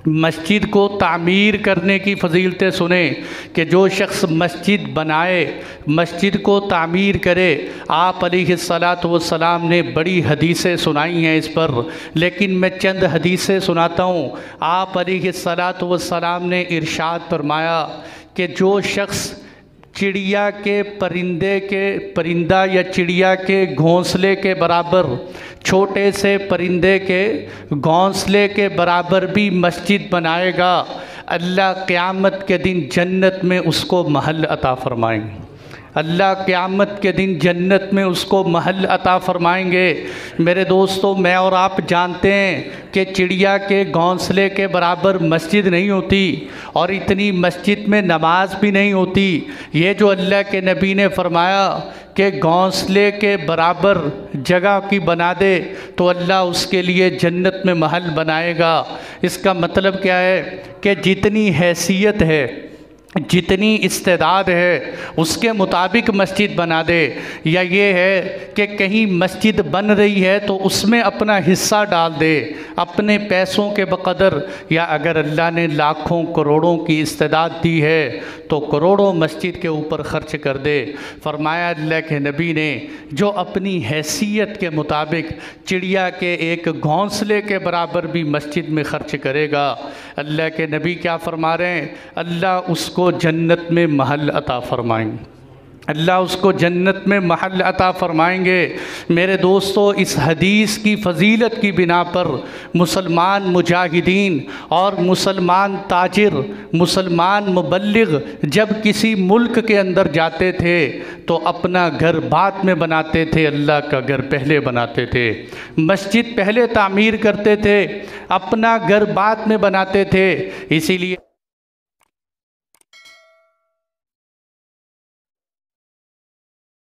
मस्जिद को तामीर करने की फ़जीलतें सुने कि जो शख्स मस्जिद बनाए, मस्जिद को तामीर करे। आप अलैहिस्सलातु वस्सलाम ने बड़ी हदीसें सुनाई हैं इस पर, लेकिन मैं चंद हदीसें सुनाता हूँ। आप अलैहिस्सलातु वस्सलाम ने इरशाद फरमाया कि जो शख्स चिड़िया के परिंदा या चिड़िया के घोंसले के बराबर, छोटे से परिंदे के घोंसले के बराबर भी मस्जिद बनाएगा, अल्लाह क़यामत के दिन जन्नत में उसको महल अता फ़रमाएंगे। अल्लाह क़यामत के दिन जन्नत में उसको महल अता फ़रमाएंगे। मेरे दोस्तों, मैं और आप जानते हैं कि चिड़िया के घोंसले के बराबर मस्जिद नहीं होती और इतनी मस्जिद में नमाज भी नहीं होती। ये जो अल्लाह के नबी ने फरमाया कि घोंसले के बराबर जगह की बना दे तो अल्लाह उसके लिए जन्नत में महल बनाएगा। इसका मतलब क्या है कि जितनी हैसियत है, जितनी इस्तेदाद है, उसके मुताबिक मस्जिद बना दे। या ये है कि कहीं मस्जिद बन रही है तो उसमें अपना हिस्सा डाल दे अपने पैसों के बक़दर, या अगर अल्लाह ने लाखों करोड़ों की इस्तेदाद दी है तो करोड़ों मस्जिद के ऊपर ख़र्च कर दे। फरमाया अल्लाह के नबी ने, जो अपनी हैसियत के मुताबिक चिड़िया के एक घोंसले के बराबर भी मस्जिद में ख़र्च करेगा, अल्लाह के नबी क्या फ़रमा रहे हैं, अल्लाह उसको जन्नत में महल अता फ़रमाएंगे। अल्लाह उसको जन्नत में महल अता फ़रमाएंगे। मेरे दोस्तों, इस हदीस की फ़जीलत की बिना पर मुसलमान मुजाहिदीन और मुसलमान ताजिर, मुसलमान मुबल्लिग जब किसी मुल्क के अंदर जाते थे तो अपना घर बाद में बनाते थे, अल्लाह का घर पहले बनाते थे। मस्जिद पहले तामीर करते थे, अपना घर बाद में बनाते थे। इसीलिए